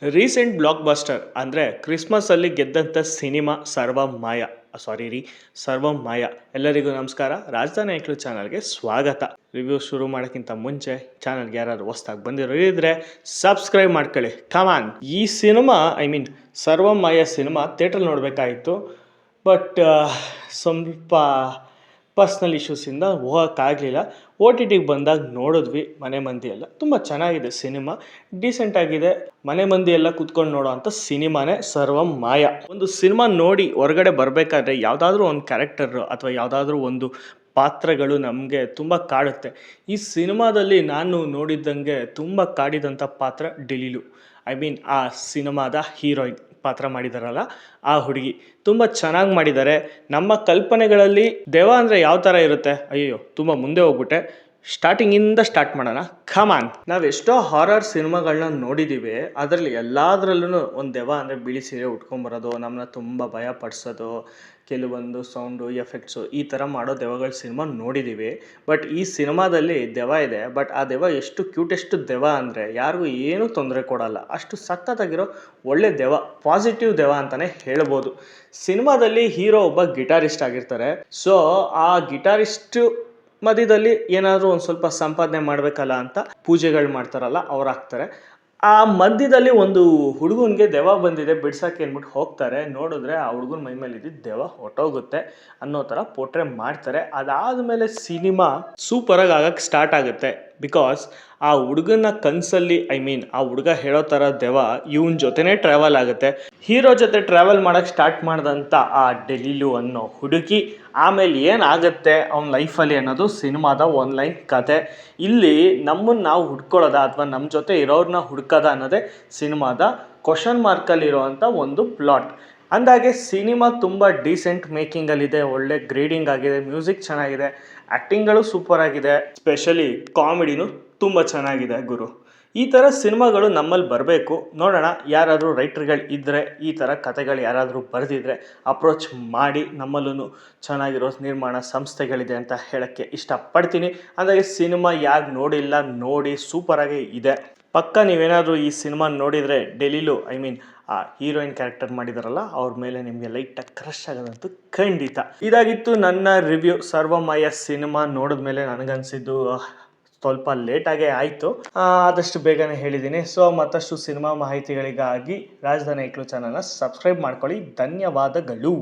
Recent block buster ಅಂದರೆ ಕ್ರಿಸ್ಮಸ್ಸಲ್ಲಿ ಗೆದ್ದಂಥ cinema ಸರ್ವಮಾಯ. ಸಾರಿ ರೀ, ಸರ್ವಮಾಯ. ಎಲ್ಲರಿಗೂ ನಮಸ್ಕಾರ. ರಾಜಧಾನಿ ಐಕ್ಳು ಚಾನಲ್ಗೆ ಸ್ವಾಗತ. ರಿವ್ಯೂ ಶುರು ಮಾಡೋಕ್ಕಿಂತ ಮುಂಚೆ ಚಾನಲ್ಗೆ ಯಾರಾದ್ರು ಹೊಸ್ದಾಗಿ ಬಂದಿರೋರಿದ್ರೆ ಸಬ್ಸ್ಕ್ರೈಬ್ ಮಾಡ್ಕೊಳ್ಳಿ. ಕಮಾನ್. ಈ ಸಿನಿಮಾ ಸರ್ವಮಾಯ ಸಿನಿಮಾ ಥಿಯೇಟ್ರಲ್ಲಿ ನೋಡಬೇಕಾಯಿತು. ಬಟ್ ಸ್ವಲ್ಪ ಪರ್ಸ್ನಲ್ ಇಶ್ಯೂಸಿಂದ ಹೋಗೋಕ್ಕಾಗಲಿಲ್ಲ. ಓ ಟಿ ಟಿಗೆ ಬಂದಾಗ ನೋಡಿದ್ವಿ ಮನೆ ಮಂದಿ ಎಲ್ಲ. ತುಂಬ ಚೆನ್ನಾಗಿದೆ ಸಿನಿಮಾ, ಡೀಸೆಂಟಾಗಿದೆ. ಮನೆ ಮಂದಿ ಎಲ್ಲ ಕೂತ್ಕೊಂಡು ನೋಡೋ ಅಂಥ ಸಿನಿಮಾನೇ ಸರ್ವಮಾಯ. ಒಂದು ಸಿನಿಮಾ ನೋಡಿ ಹೊರಗಡೆ ಬರಬೇಕಾದ್ರೆ ಯಾವುದಾದ್ರೂ ಒಂದು ಕ್ಯಾರೆಕ್ಟರು ಅಥವಾ ಯಾವುದಾದ್ರೂ ಒಂದು ಪಾತ್ರಗಳು ನಮಗೆ ತುಂಬ ಕಾಡುತ್ತೆ. ಈ ಸಿನಿಮಾದಲ್ಲಿ ನಾನು ನೋಡಿದ್ದಂಗೆ ತುಂಬ ಕಾಡಿದಂಥ ಪಾತ್ರ ಡೆಲಿಲು. ಆ ಸಿನಿಮಾದ ಹೀರೋಯಿನ್ ಪಾತ್ರ ಮಾಡಿದಾರಲ್ಲ, ಆ ಹುಡುಗಿ ತುಂಬ ಚೆನ್ನಾಗಿ ಮಾಡಿದ್ದಾರೆ. ನಮ್ಮ ಕಲ್ಪನೆಗಳಲ್ಲಿ ದೆವ್ವ ಅಂದರೆ ಯಾವ ಥರ ಇರುತ್ತೆ, ಅಯ್ಯೋ ತುಂಬ ಮುಂದೆ ಹೋಗ್ಬಿಟ್ಟೆ. ಸ್ಟಾರ್ಟಿಂಗಿಂದ ಸ್ಟಾರ್ಟ್ ಮಾಡೋಣ. ಖಮಾನ್. ನಾವು ಎಷ್ಟೋ ಹಾರರ್ ಸಿನಿಮಾಗಳನ್ನ ನೋಡಿದ್ದೀವಿ. ಅದರಲ್ಲಿ ಎಲ್ಲದರಲ್ಲೂ ಒಂದು ದೆವ್ವ ಅಂದರೆ ಬಿಳಿ ಸೀರೆ ಉಟ್ಕೊಂಬರೋದು, ನಮ್ಮನ್ನ ತುಂಬ ಭಯ ಪಡಿಸೋದು, ಕೆಲವೊಂದು ಸೌಂಡು ಎಫೆಕ್ಟ್ಸು ಈ ಥರ ಮಾಡೋ ದೆವ್ವಗಳ ಸಿನಿಮಾ ನೋಡಿದ್ದೀವಿ. ಬಟ್ ಈ ಸಿನಿಮಾದಲ್ಲಿ ದೆವ್ವ ಇದೆ. ಬಟ್ ಆ ದೆವ್ವ ಎಷ್ಟು ಕ್ಯೂಟೆಸ್ಟ್ ದೆವ್ವ ಅಂದರೆ ಯಾರಿಗೂ ಏನೂ ತೊಂದರೆ ಕೊಡಲ್ಲ. ಅಷ್ಟು ಸಖತ್ತಾಗಿರೋ ಒಳ್ಳೆ ದೆವ್ವ, ಪಾಸಿಟಿವ್ ದೆವ್ವ ಅಂತಲೇ ಹೇಳ್ಬೋದು. ಸಿನಿಮಾದಲ್ಲಿ ಹೀರೋ ಒಬ್ಬ ಗಿಟಾರಿಸ್ಟ್ ಆಗಿರ್ತಾರೆ. ಸೊ ಆ ಗಿಟಾರಿಸ್ಟು ಮಧ್ಯದಲ್ಲಿ ಏನಾದರೂ ಒಂದು ಸ್ವಲ್ಪ ಸಂಪಾದನೆ ಮಾಡಬೇಕಲ್ಲ ಅಂತ ಪೂಜೆಗಳು ಮಾಡ್ತಾರಲ್ಲ, ಅವ್ರು ಆಗ್ತಾರೆ. ಆ ಮಧ್ಯದಲ್ಲಿ ಒಂದು ಹುಡುಗನಿಗೆ ದೆವ್ವ ಬಂದಿದೆ ಬಿಡ್ಸಕ್ಕೆ ಅಂದ್ಬಿಟ್ಟು ಹೋಗ್ತಾರೆ. ನೋಡಿದ್ರೆ ಆ ಹುಡುಗನ ಮೈ ಮೇಲೆ ಇದ್ದಿದ್ದು ದೆವ್ವ ಹೊಟ್ಟೋಗುತ್ತೆ ಅನ್ನೋ ಥರ ಪೋಟ್ರೆ ಮಾಡ್ತಾರೆ. ಅದಾದಮೇಲೆ ಸಿನಿಮಾ ಸೂಪರಾಗಿ ಆಗಕ್ಕೆ ಸ್ಟಾರ್ಟ್ ಆಗುತ್ತೆ. ಬಿಕಾಸ್ ಆ ಹುಡುಗನ ಕನಸಲ್ಲಿ ಆ ಹುಡುಗ ಹೇಳೋ ಥರ ದೆವ್ವ ಇವನ ಜೊತೆನೇ ಟ್ರಾವೆಲ್ ಆಗುತ್ತೆ. ಹೀರೋ ಜೊತೆ ಟ್ರಾವೆಲ್ ಮಾಡೋಕ್ಕೆ ಸ್ಟಾರ್ಟ್ ಮಾಡಿದಂಥ ಆ ಡೆಲಿಲು ಅನ್ನೋ ಹುಡುಗಿ ಆಮೇಲೆ ಏನಾಗುತ್ತೆ ಅವನ ಲೈಫಲ್ಲಿ ಅನ್ನೋದು ಸಿನಿಮಾದ ಒನ್ಲೈನ್ ಕತೆ. ಇಲ್ಲಿ ನಮ್ಮನ್ನು ನಾವು ಹುಡ್ಕೊಳ್ಳೋದ ಅಥವಾ ನಮ್ಮ ಜೊತೆ ಇರೋರನ್ನ ಹುಡ್ಕೋದ ಅನ್ನೋದೇ ಸಿನಿಮಾದ ಕ್ವಶನ್ ಮಾರ್ಕಲ್ಲಿರೋವಂಥ ಒಂದು ಪ್ಲಾಟ್. ಅಂದಾಗೆ ಸಿನಿಮಾ ತುಂಬ ಡೀಸೆಂಟ್ ಮೇಕಿಂಗಲ್ಲಿದೆ, ಒಳ್ಳೆ ಗ್ರೇಡಿಂಗ್ ಆಗಿದೆ, ಮ್ಯೂಸಿಕ್ ಚೆನ್ನಾಗಿದೆ, ಆ್ಯಕ್ಟಿಂಗ್ಗಳು ಸೂಪರ್ ಆಗಿದೆ, ಸ್ಪೆಷಲಿ ಕಾಮಿಡಿನೂ ತುಂಬ ಚೆನ್ನಾಗಿದೆ ಗುರು. ಈ ಥರ ಸಿನಿಮಾಗಳು ನಮ್ಮಲ್ಲಿ ಬರಬೇಕು. ನೋಡೋಣ, ಯಾರಾದರೂ ರೈಟ್ರ್ಗಳು ಇದ್ದರೆ, ಈ ಥರ ಕತೆಗಳು ಯಾರಾದರೂ ಬರೆದಿದ್ರೆ ಅಪ್ರೋಚ್ ಮಾಡಿ. ನಮ್ಮಲ್ಲೂ ಚೆನ್ನಾಗಿರೋ ನಿರ್ಮಾಣ ಸಂಸ್ಥೆಗಳಿದೆ ಅಂತ ಹೇಳೋಕ್ಕೆ ಇಷ್ಟಪಡ್ತೀನಿ. ಅಂದಾಗೆ ಸಿನಿಮಾ ಯಾರು ನೋಡಿಲ್ಲ ನೋಡಿ, ಸೂಪರಾಗಿ ಇದೆ. ಪಕ್ಕ ನೀವೇನಾದರೂ ಈ ಸಿನಿಮಾ ನೋಡಿದರೆ ಡೆಲಿಲು ಆ ಹೀರೋಯಿನ್ ಕ್ಯಾರೆಕ್ಟರ್ ಮಾಡಿದಾರಲ್ಲ ಅವ್ರ ಮೇಲೆ ನಿಮಗೆ ಲೈಟಾಗಿ ಕ್ರಶ್ ಆಗೋದಂತೂ ಖಂಡಿತ. ಇದಾಗಿತ್ತು ನನ್ನ ರಿವ್ಯೂ. ಸರ್ವಮಯ ಸಿನಿಮಾ ನೋಡಿದ್ಮೇಲೆ ನನಗನ್ಸಿದ್ದು ಸ್ವಲ್ಪ ಲೇಟಾಗೇ ಆಯಿತು. ಆದಷ್ಟು ಬೇಗನೆ ಹೇಳಿದ್ದೀನಿ. ಸೊ ಮತ್ತಷ್ಟು ಸಿನಿಮಾ ಮಾಹಿತಿಗಳಿಗಾಗಿ ರಾಜಧಾನಿ ಐಕ್ಳು ಚಾನಲ್ನ ಸಬ್ಸ್ಕ್ರೈಬ್ ಮಾಡ್ಕೊಳ್ಳಿ. ಧನ್ಯವಾದಗಳು.